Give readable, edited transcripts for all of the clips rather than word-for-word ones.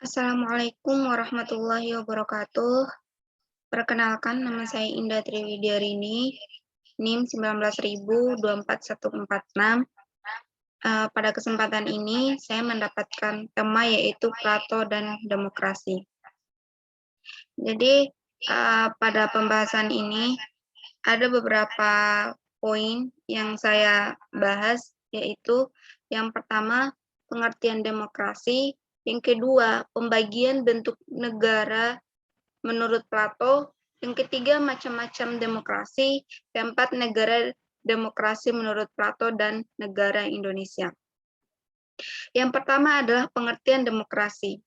Assalamualaikum warahmatullahi wabarakatuh. Perkenalkan, nama saya Indah Triwidiarini, NIM 19.24146. Pada kesempatan ini, saya mendapatkan tema yaitu Plato dan Demokrasi. Jadi, pada pembahasan ini, ada beberapa poin yang saya bahas, yaitu yang pertama, pengertian demokrasi, yang kedua, pembagian bentuk negara menurut Plato, yang ketiga macam-macam demokrasi, keempat negara demokrasi menurut Plato dan negara Indonesia. Yang pertama adalah pengertian demokrasi.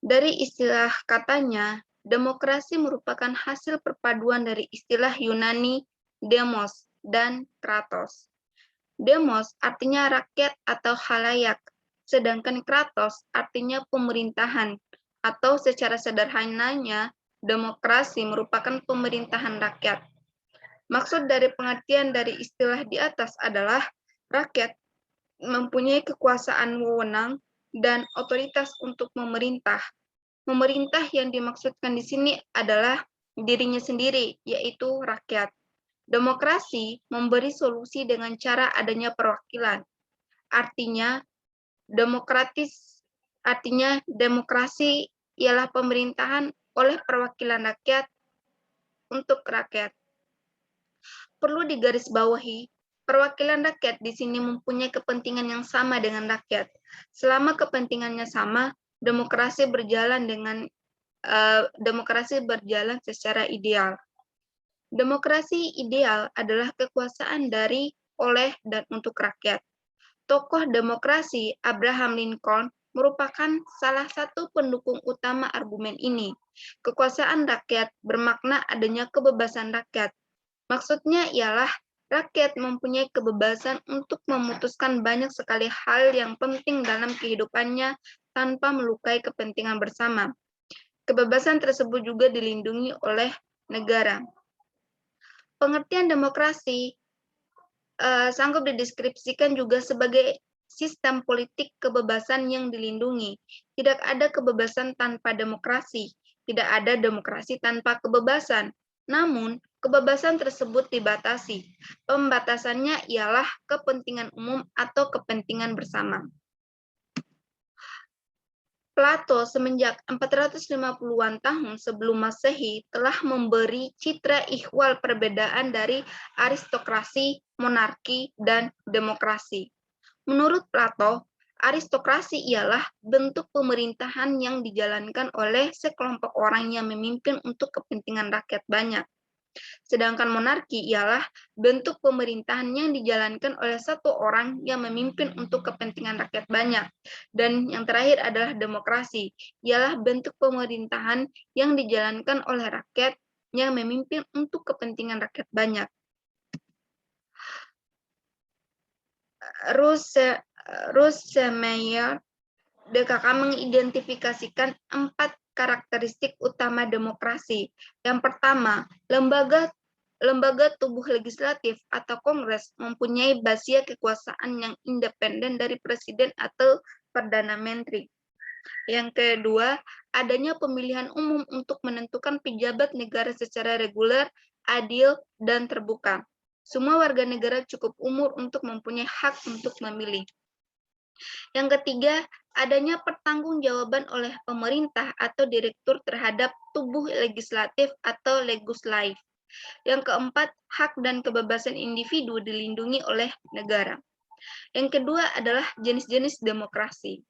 Dari istilah katanya, demokrasi merupakan hasil perpaduan dari istilah Yunani demos dan kratos. Demos artinya rakyat atau halayak, sedangkan kratos artinya pemerintahan, atau secara sederhananya, demokrasi merupakan pemerintahan rakyat. Maksud dari pengertian dari istilah di atas adalah rakyat mempunyai kekuasaan wewenang dan otoritas untuk memerintah. Memerintah yang dimaksudkan di sini adalah dirinya sendiri, yaitu rakyat. Demokrasi memberi solusi dengan cara adanya perwakilan. Artinya demokrasi ialah pemerintahan oleh perwakilan rakyat untuk rakyat. Perlu digarisbawahi, perwakilan rakyat di sini mempunyai kepentingan yang sama dengan rakyat. Selama kepentingannya sama, demokrasi berjalan secara ideal. Demokrasi ideal adalah kekuasaan dari, oleh, dan untuk rakyat. Tokoh demokrasi Abraham Lincoln merupakan salah satu pendukung utama argumen ini. Kekuasaan rakyat bermakna adanya kebebasan rakyat. Maksudnya ialah rakyat mempunyai kebebasan untuk memutuskan banyak sekali hal yang penting dalam kehidupannya tanpa melukai kepentingan bersama. Kebebasan tersebut juga dilindungi oleh negara. Pengertian demokrasi sanggup dideskripsikan juga sebagai sistem politik kebebasan yang dilindungi. Tidak ada kebebasan tanpa demokrasi, tidak ada demokrasi tanpa kebebasan. Namun, kebebasan tersebut dibatasi. Pembatasannya ialah kepentingan umum atau kepentingan bersama. Plato semenjak 450-an tahun sebelum Masehi telah memberi citra ihwal perbedaan dari aristokrasi, monarki, dan demokrasi. Menurut Plato, aristokrasi ialah bentuk pemerintahan yang dijalankan oleh sekelompok orang yang memimpin untuk kepentingan rakyat banyak. Sedangkan monarki ialah bentuk pemerintahan yang dijalankan oleh satu orang yang memimpin untuk kepentingan rakyat banyak. Dan yang terakhir adalah demokrasi, ialah bentuk pemerintahan yang dijalankan oleh rakyat yang memimpin untuk kepentingan rakyat banyak. Rusemeyer DKK mengidentifikasikan 4 karakteristik utama demokrasi. Yang pertama, lembaga tubuh legislatif atau Kongres mempunyai basia kekuasaan yang independen dari presiden atau perdana menteri. Yang kedua, adanya pemilihan umum untuk menentukan pejabat negara secara reguler, adil, dan terbuka. Semua warga negara cukup umur untuk mempunyai hak untuk memilih. Yang ketiga, adanya pertanggungjawaban oleh pemerintah atau direktur terhadap tubuh legislatif atau legislatif. Yang keempat, hak dan kebebasan individu dilindungi oleh negara. Yang kedua adalah jenis-jenis demokrasi.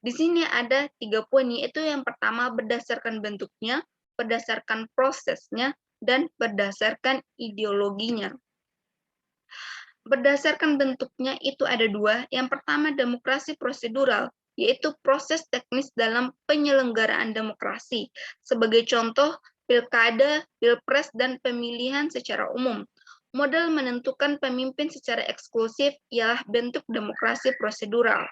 Di sini ada 3 poin, yaitu yang pertama berdasarkan bentuknya, berdasarkan prosesnya, dan berdasarkan ideologinya. Berdasarkan bentuknya itu ada 2. Yang pertama demokrasi prosedural, yaitu proses teknis dalam penyelenggaraan demokrasi. Sebagai contoh, pilkada, pilpres, dan pemilihan secara umum. Model menentukan pemimpin secara eksklusif ialah bentuk demokrasi prosedural.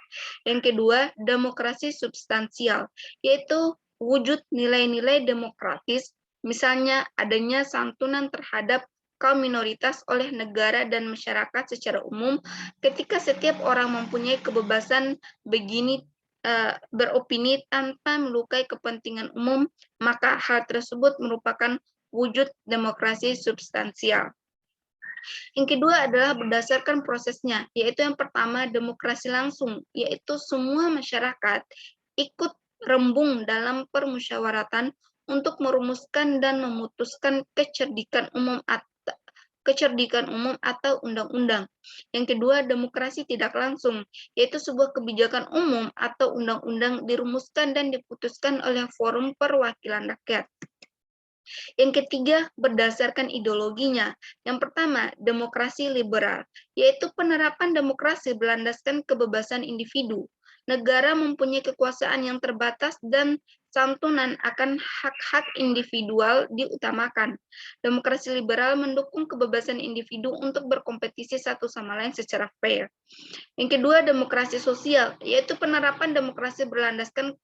Yang kedua, demokrasi substansial, yaitu wujud nilai-nilai demokratis, misalnya adanya santunan terhadap kaum minoritas oleh negara dan masyarakat secara umum ketika setiap orang mempunyai kebebasan beropini tanpa melukai kepentingan umum, maka hal tersebut merupakan wujud demokrasi substansial. Yang kedua adalah berdasarkan prosesnya, yaitu yang pertama demokrasi langsung, yaitu semua masyarakat ikut rembung dalam permusyawaratan untuk merumuskan dan memutuskan kecerdikan umum atau undang-undang. Yang kedua, demokrasi tidak langsung, yaitu sebuah kebijakan umum atau undang-undang dirumuskan dan diputuskan oleh forum perwakilan rakyat. Yang ketiga, berdasarkan ideologinya. Yang pertama, demokrasi liberal, yaitu penerapan demokrasi berlandaskan kebebasan individu. Negara mempunyai kekuasaan yang terbatas dan santunan akan hak-hak individual diutamakan. Demokrasi liberal mendukung kebebasan individu untuk berkompetisi satu sama lain secara fair. Yang kedua, demokrasi sosial, yaitu penerapan demokrasi berlandaskan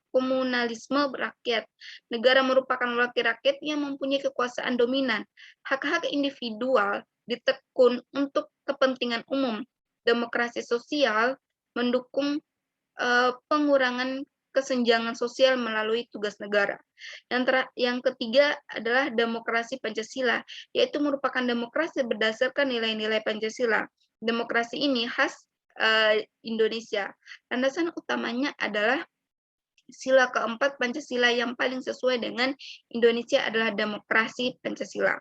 komunalisme rakyat. Negara merupakan wakil rakyat yang mempunyai kekuasaan dominan. Hak-hak individual ditekun untuk kepentingan umum. Demokrasi sosial mendukung pengurangan kesenjangan sosial melalui tugas negara. Yang ketiga adalah demokrasi Pancasila, yaitu merupakan demokrasi berdasarkan nilai-nilai Pancasila. Demokrasi ini khas Indonesia. Landasan utamanya adalah sila keempat Pancasila yang paling sesuai dengan Indonesia adalah demokrasi Pancasila.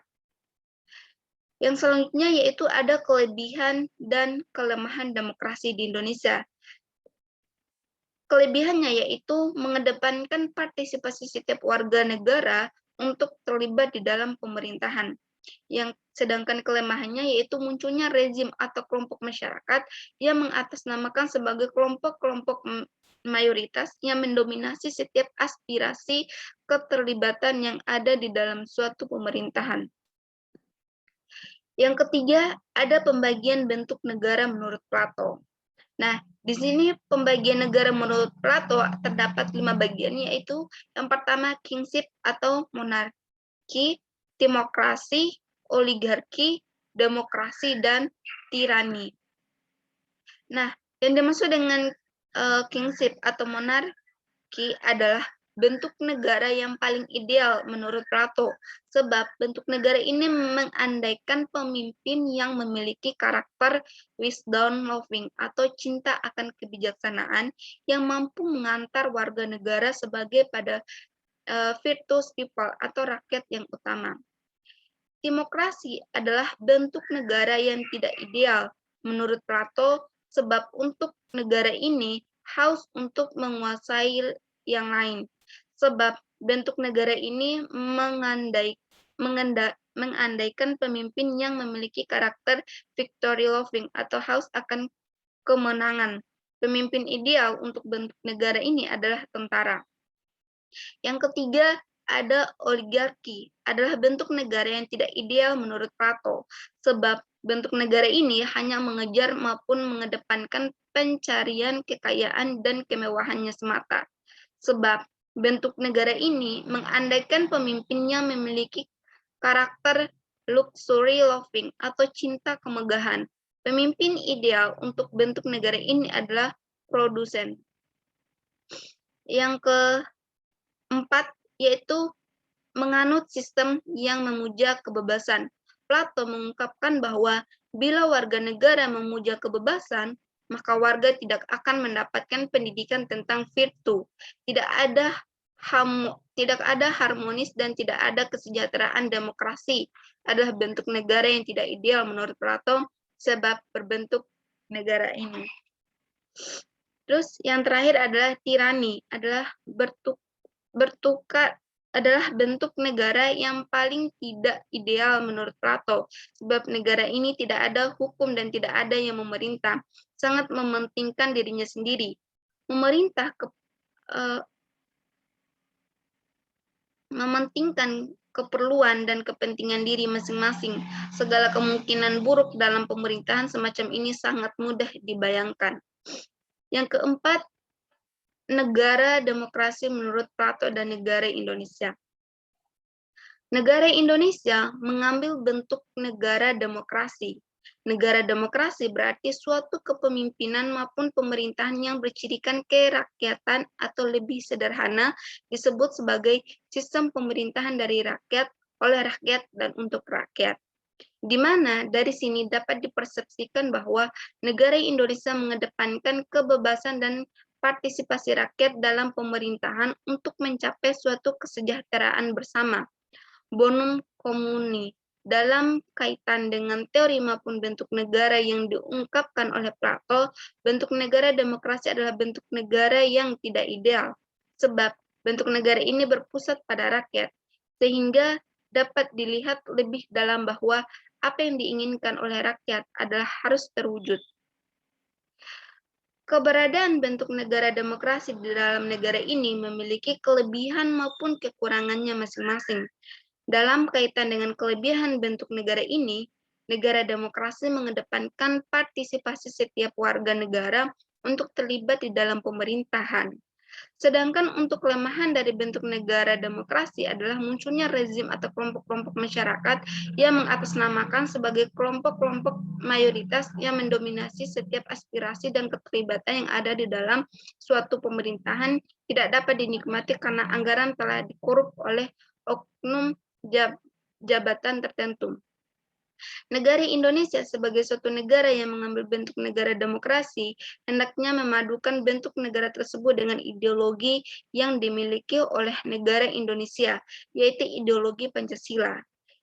Yang selanjutnya yaitu ada kelebihan dan kelemahan demokrasi di Indonesia. Kelebihannya yaitu mengedepankan partisipasi setiap warga negara untuk terlibat di dalam pemerintahan. Sedangkan kelemahannya yaitu munculnya rezim atau kelompok masyarakat yang mengatasnamakan sebagai kelompok-kelompok mayoritas yang mendominasi setiap aspirasi keterlibatan yang ada di dalam suatu pemerintahan. Yang ketiga, ada pembagian bentuk negara menurut Plato. Nah, di sini pembagian negara menurut Plato terdapat 5 bagian, yaitu yang pertama kingship atau monarki, timokrasi, oligarki, demokrasi, dan tirani. Nah, yang dimaksud dengan kingship atau monarki adalah bentuk negara yang paling ideal menurut Plato, sebab bentuk negara ini mengandaikan pemimpin yang memiliki karakter wisdom loving atau cinta akan kebijaksanaan yang mampu mengantar warga negara sebagai pada virtuous people atau rakyat yang utama. Demokrasi adalah bentuk negara yang tidak ideal menurut Plato, sebab untuk negara ini haus untuk menguasai yang lain. Sebab bentuk negara ini mengandaikan pemimpin yang memiliki karakter victory loving atau haus akan kemenangan. Pemimpin ideal untuk bentuk negara ini adalah tentara. Yang ketiga, ada oligarki, adalah bentuk negara yang tidak ideal menurut Plato, sebab bentuk negara ini hanya mengejar maupun mengedepankan pencarian kekayaan dan kemewahannya semata. Sebab bentuk negara ini mengandaikan pemimpinnya memiliki karakter luxury loving atau cinta kemegahan. Pemimpin ideal untuk bentuk negara ini adalah produsen. Yang keempat, yaitu menganut sistem yang memuja kebebasan. Plato mengungkapkan bahwa bila warga negara memuja kebebasan, maka warga tidak akan mendapatkan pendidikan tentang virtu. Tidak ada harmonis dan tidak ada kesejahteraan. Demokrasi adalah bentuk negara yang tidak ideal menurut Plato, sebab berbentuk negara ini. Terus yang terakhir adalah tirani, adalah bentuk negara yang paling tidak ideal menurut Plato, sebab negara ini tidak ada hukum dan tidak ada yang memerintah, sangat mementingkan dirinya sendiri. Memerintah mementingkan keperluan dan kepentingan diri masing-masing. Segala kemungkinan buruk dalam pemerintahan semacam ini sangat mudah dibayangkan. Yang keempat, negara demokrasi menurut Plato dan negara Indonesia. Negara Indonesia mengambil bentuk negara demokrasi. Negara demokrasi berarti suatu kepemimpinan maupun pemerintahan yang bercirikan kerakyatan atau lebih sederhana disebut sebagai sistem pemerintahan dari rakyat, oleh rakyat, dan untuk rakyat. Di mana dari sini dapat dipersepsikan bahwa negara Indonesia mengedepankan kebebasan dan partisipasi rakyat dalam pemerintahan untuk mencapai suatu kesejahteraan bersama. Bonum Commune dalam kaitan dengan teori maupun bentuk negara yang diungkapkan oleh Plato, bentuk negara demokrasi adalah bentuk negara yang tidak ideal, sebab bentuk negara ini berpusat pada rakyat, sehingga dapat dilihat lebih dalam bahwa apa yang diinginkan oleh rakyat adalah harus terwujud. Keberadaan bentuk negara demokrasi di dalam negara ini memiliki kelebihan maupun kekurangannya masing-masing. Dalam kaitan dengan kelebihan bentuk negara ini, negara demokrasi mengedepankan partisipasi setiap warga negara untuk terlibat di dalam pemerintahan. Sedangkan untuk kelemahan dari bentuk negara demokrasi adalah munculnya rezim atau kelompok-kelompok masyarakat yang mengatasnamakan sebagai kelompok-kelompok mayoritas yang mendominasi setiap aspirasi dan keterlibatan yang ada di dalam suatu pemerintahan tidak dapat dinikmati karena anggaran telah dikorup oleh oknum jabatan tertentu. Negara Indonesia sebagai suatu negara yang mengambil bentuk negara demokrasi, hendaknya memadukan bentuk negara tersebut dengan ideologi yang dimiliki oleh negara Indonesia, yaitu ideologi Pancasila.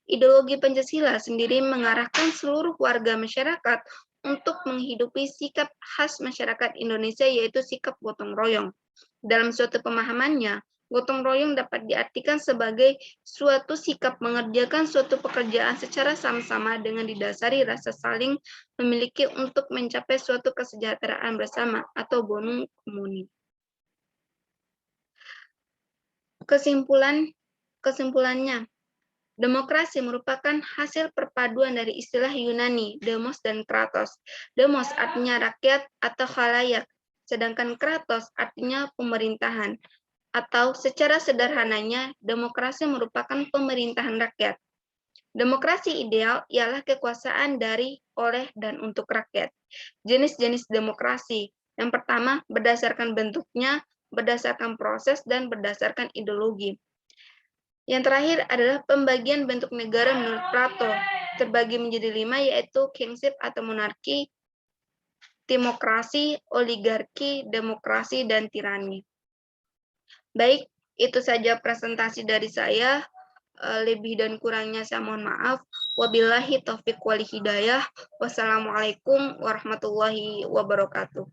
Ideologi Pancasila sendiri mengarahkan seluruh warga masyarakat untuk menghidupi sikap khas masyarakat Indonesia, yaitu sikap gotong royong. Dalam suatu pemahamannya, gotong royong dapat diartikan sebagai suatu sikap mengerjakan suatu pekerjaan secara sama-sama dengan didasari rasa saling memiliki untuk mencapai suatu kesejahteraan bersama atau bonum commune. Kesimpulannya, demokrasi merupakan hasil perpaduan dari istilah Yunani, demos dan kratos. Demos artinya rakyat atau khalayak, sedangkan kratos artinya pemerintahan. Atau secara sederhananya, demokrasi merupakan pemerintahan rakyat. Demokrasi ideal ialah kekuasaan dari, oleh, dan untuk rakyat. Jenis-jenis demokrasi. Yang pertama, berdasarkan bentuknya, berdasarkan proses, dan berdasarkan ideologi. Yang terakhir adalah pembagian bentuk negara menurut Plato. Terbagi menjadi 5, yaitu kingship atau monarki, timokrasi, oligarki, demokrasi, dan tirani. Baik, itu saja presentasi dari saya. Lebih dan kurangnya saya mohon maaf. Wabillahi taufiq wal hidayah. Wassalamualaikum warahmatullahi wabarakatuh.